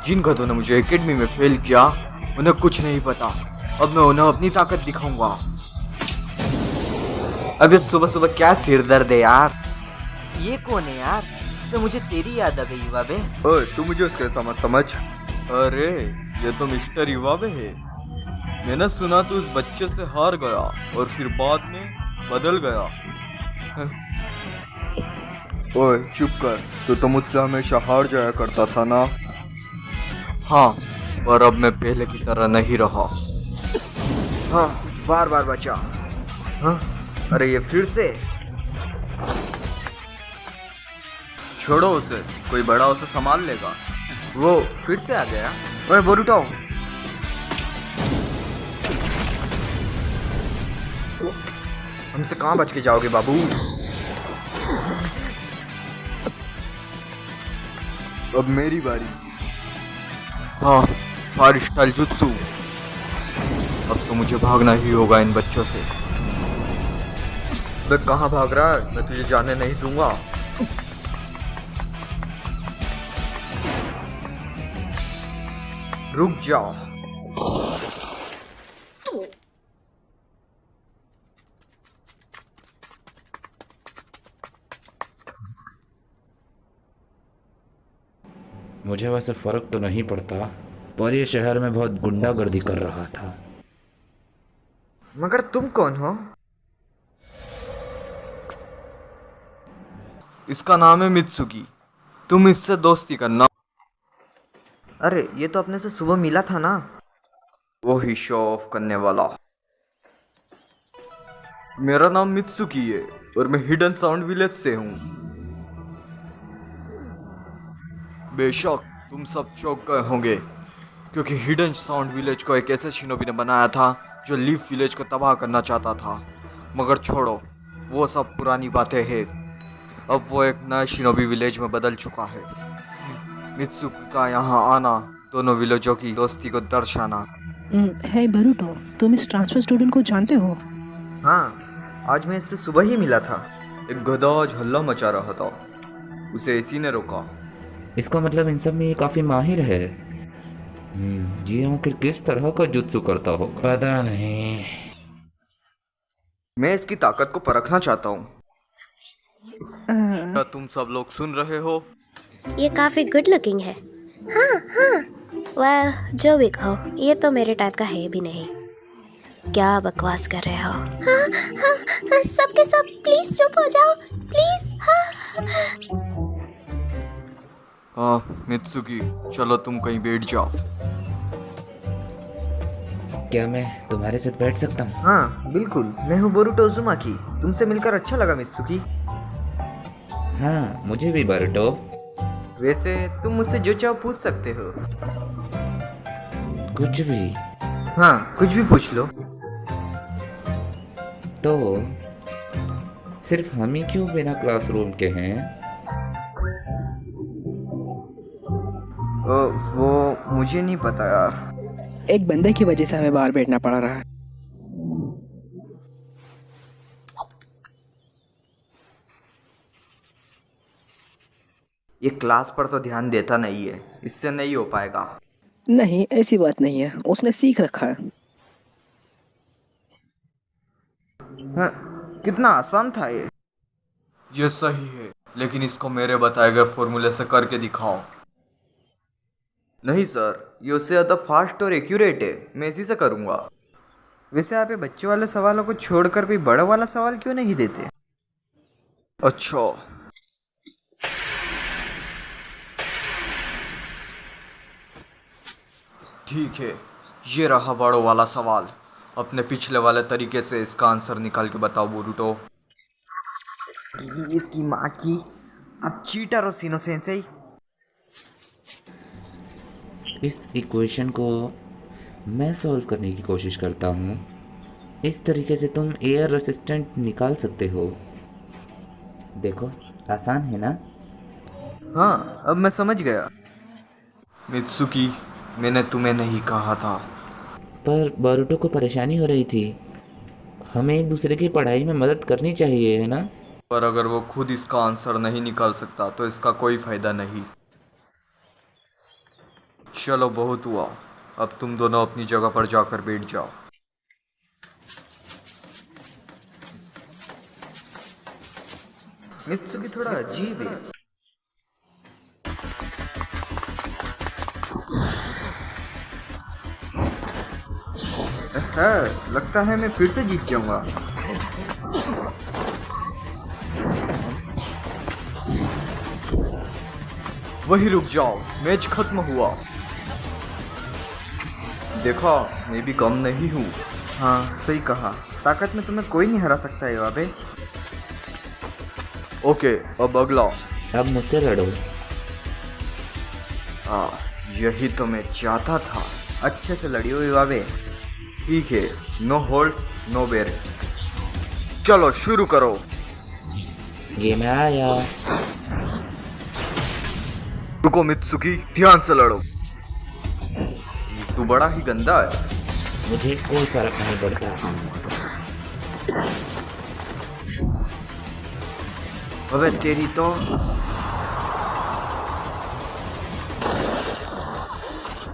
जिन गधों ने मुझे एकेडमी में फेल किया उन्हें कुछ नहीं पता। अब मैं उन्हें अपनी ताकत दिखाऊंगा। अब ये सुबह सुबह क्या सिर दर्द है यार। ये कौन है यार? इससे मुझे तेरी याद आ गई युवा बे। ओए तू मुझे उसके समझ समझ। अरे ये तो मिस्टर युवाबे है। मैंने सुना तू उस बच्चे से हार गया और फिर बाद में बदल गया। ओए चुप कर, तू तो मुझसे हमेशा हार जाया करता था ना। हाँ, पर अब मैं पहले की तरह नहीं रहा। हाँ, बार बार बचा। हाँ, अरे ये फिर से। छोड़ो उसे, कोई बड़ा उसे संभाल लेगा। वो फिर से आ गया। ओए बोरुटो, हमसे कहाँ बच के जाओगे बाबू। अब मेरी बारी। हाँ, फायर स्टाइल जुत्सु। अब तो मुझे भागना ही होगा इन बच्चों से। मैं कहाँ भाग रहा है? मैं तुझे जाने नहीं दूंगा। रुक जाओ। मुझे वैसे फर्क तो नहीं पड़ता, पर ये शहर में बहुत गुंडागर्दी कर रहा था। मगर तुम कौन हो? इसका नाम है मित्सुकी। तुम इससे दोस्ती करना। अरे ये तो अपने से सुबह मिला था ना। वो ही शो ऑफ करने वाला। मेरा नाम मित्सुकी है और मैं हिडन साउंड विलेज से हूँ। बेशक तुम सब चौंक गए होंगे क्योंकि हिडन साउंड विलेज को एक ऐसे शिनोबी ने बनाया था जो लीफ विलेज को तबाह करना चाहता था। मगर छोड़ो, वो सब पुरानी बातें हैं। अब वो एक नए शिनोबी विलेज में बदल चुका है। मित्सुकी का यहाँ आना दोनों विलेजों की दोस्ती को दर्शाना। हे बरूटो, तुम इस ट्रांसफर स्टूडेंट को जानते हो? हाँ, आज मैं इससे सुबह ही मिला था। एक गधा आज हल्ला मचा रहा था, उसे इसी ने रोका। इसका मतलब इन सब में ये काफी माहिर है। जी आखिर किस तरह का जुत्सु करता होगा पता नहीं। मैं इसकी ताकत को परखना चाहता हूँ। क्या तुम सब लोग सुन रहे हो? ये काफी गुड लुकिंग है। हाँ हाँ, वेल जो भी कहो, ये तो मेरे टाइप का है भी नहीं। क्या बकवास कर रहे हो? हाँ हाँ हाँ, सबके सब प्लीज चुप हो जाओ प्लीज। हाँ हाँ मित्सुकी, चलो तुम कहीं बैठ जाओ। क्या मैं तुम्हारे साथ बैठ सकता हूँ? हाँ बिल्कुल, मैं हूँ बोरुटो उजुमाकी। तुमसे मिलकर अच्छा लगा मित्सुकी। हाँ मुझे भी बरूटो। वैसे तुम मुझसे जो चाहो पूछ सकते हो। कुछ भी? हाँ कुछ भी पूछ लो। तो सिर्फ हम ही क्यों बिना क्लासरूम के हैं? वो मुझे नहीं पता यार। एक बंदे की वजह से हमें बाहर बैठना पड़ रहा है। ये क्लास पर तो ध्यान देता नहीं है, इससे नहीं हो पाएगा। नहीं, ऐसी बात नहीं है, उसने सीख रखा है। हाँ, कितना आसान था ये। ये सही है, लेकिन इसको मेरे बताए गए फॉर्मूले से करके दिखाओ। नहीं सर, ये उससे ज़्यादा फास्ट और एक्यूरेट है, मैं इसी से करूँगा। वैसे आप ये बच्चों वाले सवालों को छोड़कर कोई बड़ा वाला सवाल क्यों नहीं देते? अच्छा, ठीक है, ये रहा बड़ो वाला सवाल। अपने पिछले वाले तरीके से इसका आंसर निकाल के बताओ बोरुटो। इसकी माँ की, अब चीटर हो सीनो सेंसेई। इस इक्वेशन को मैं सॉल्व करने की कोशिश करता हूँ। इस तरीके से तुम एयर रेसिस्टेंट निकाल सकते हो। देखो, आसान है ना? हाँ, अब मैं समझ गया। मित्सुकी, मैंने तुम्हें नहीं कहा था। पर बारूटो को परेशानी हो रही थी। हमें एक दूसरे की पढ़ाई में मदद करनी चाहिए, है ना? पर अगर वो खुद इसका आंसर नहीं निकाल सकता तो इसका कोई फायदा नहीं। चलो बहुत हुआ, अब तुम दोनों अपनी जगह पर जाकर बैठ जाओ। मित्सुकी थोड़ा अजीब है। लगता है मैं फिर से जीत जाऊंगा। वही रुक जाओ, मैच खत्म हुआ। देखा, मैं भी कम नहीं हूँ। हाँ सही कहा, ताकत में तुम्हें कोई नहीं हरा सकता है वाबे। ओके, अब अगला। अब मुझसे लड़ो। यही तो मैं चाहता था। अच्छे से लड़ियो वाबे। ठीक है, नो होल्ड्स नो बेयर। चलो शुरू करो। ये मैं आया। रुको मित्सुकी, ध्यान से लड़ो। तू बड़ा ही गंदा है। मुझे कोई फर्क नहीं पड़ता। अबे तेरी तो।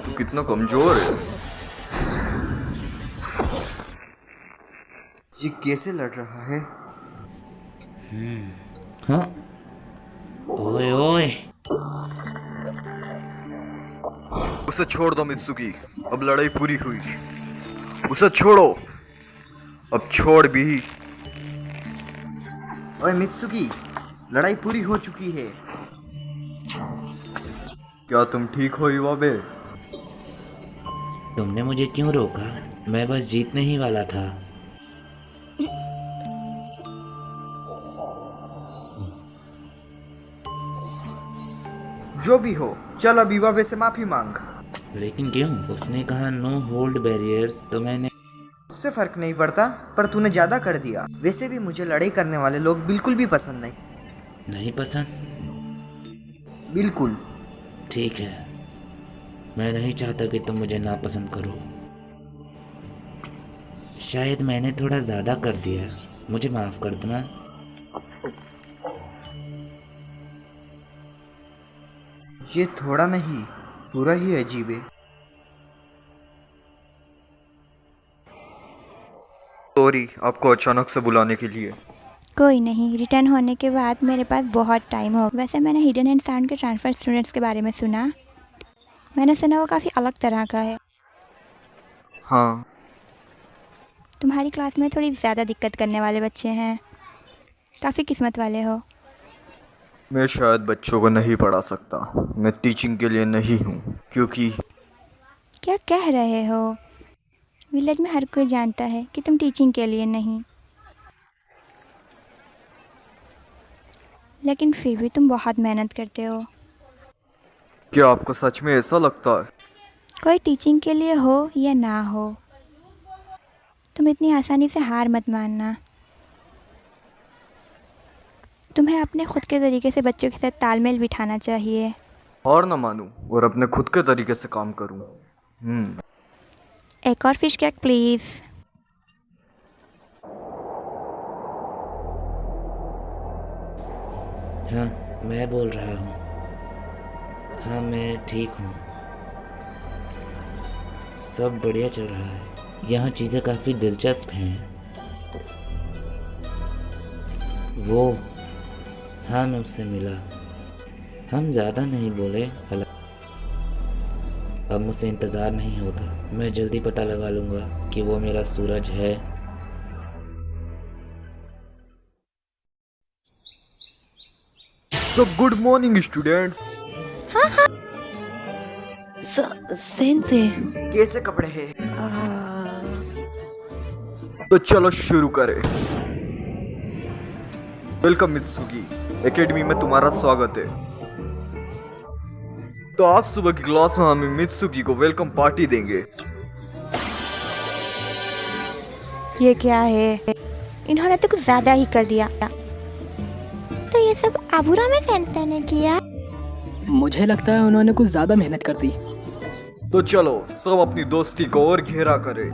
तू कितना कमजोर है। ये कैसे लड़ रहा है? हाँ, ओए ओए। उसे छोड़ दो मित्सुकी, अब लड़ाई पूरी हुई। उसे छोड़ो, अब छोड़ भी। ओए मित्सुकी, लड़ाई पूरी हो चुकी है। क्या तुम ठीक हो युवाबे? तुमने मुझे क्यों रोका? मैं बस जीतने ही वाला था। जो भी हो, चल अब युवाबे से माफी मांग। लेकिन क्यों? उसने कहा नो होल्ड बैरियर्स, तो मैंने। उससे फर्क नहीं पड़ता, पर तूने ज्यादा कर दिया। वैसे भी मुझे लड़ाई करने वाले लोग बिल्कुल भी पसंद नहीं पसंद? बिल्कुल। ठीक है, मैं नहीं चाहता कि तुम मुझे नापसंद करो। शायद मैंने थोड़ा ज़्यादा कर दिया, मुझे माफ़ कर देना। ये थोड़ा नहीं, पूरा ही अजीब है। सॉरी आपको अचानक से बुलाने के लिए। कोई नहीं, रिटर्न होने के बाद मेरे पास बहुत टाइम हो। वैसे मैंने हिडन एंड साउंड के ट्रांसफ़र स्टूडेंट्स के बारे में सुना। मैंने सुना वो काफ़ी अलग तरह का है। हाँ, तुम्हारी क्लास में थोड़ी ज़्यादा दिक्कत करने वाले बच्चे हैं। काफ़ी किस्मत वाले हो। मैं शायद बच्चों को नहीं पढ़ा सकता। मैं टीचिंग के लिए नहीं हूँ, क्योंकि क्या कह रहे हो? विलेज में हर कोई जानता है कि तुम टीचिंग के लिए नहीं, लेकिन फिर भी तुम बहुत मेहनत करते हो। क्या आपको सच में ऐसा लगता है? कोई टीचिंग के लिए हो या ना हो, तुम इतनी आसानी से हार मत मानना। तुम्हें अपने खुद के तरीके से बच्चों के साथ तालमेल बिठाना चाहिए। और ना मानूं और अपने खुद के तरीके से काम करूं। एक और फिश केक प्लीज़। हाँ, मैं बोल रहा हूँ। हाँ, मैं ठीक हूँ। सब बढ़िया चल रहा है। यहाँ चीज़ें काफ़ी दिलचस्प हैं। वो, हाँ मैं उससे मिला। हम ज़्यादा नहीं बोले। अब मुझसे इंतज़ार नहीं होता। मैं जल्दी पता लगा लूँगा कि वो मेरा सूरज है। सब गुड मॉर्निंग स्टूडेंट्स। सेंसे। कैसे कपड़े हैं? तो चलो शुरू करें। वेलकम मित्सुकी, एकेडमी में तुम्हारा स्वागत है। तो आज सुबह की क्लास में हम मित्सुकी को वेलकम पार्टी देंगे। ये क्या है? इन्होंने तो कुछ ज़्यादा ही कर दिया। तो ये सब आबूरा में सेंसे ने किया। मुझे लगता है उन्होंने कुछ ज़्यादा मेहनत कर दी। तो चलो सब अपनी दोस्ती को और गहरा करें।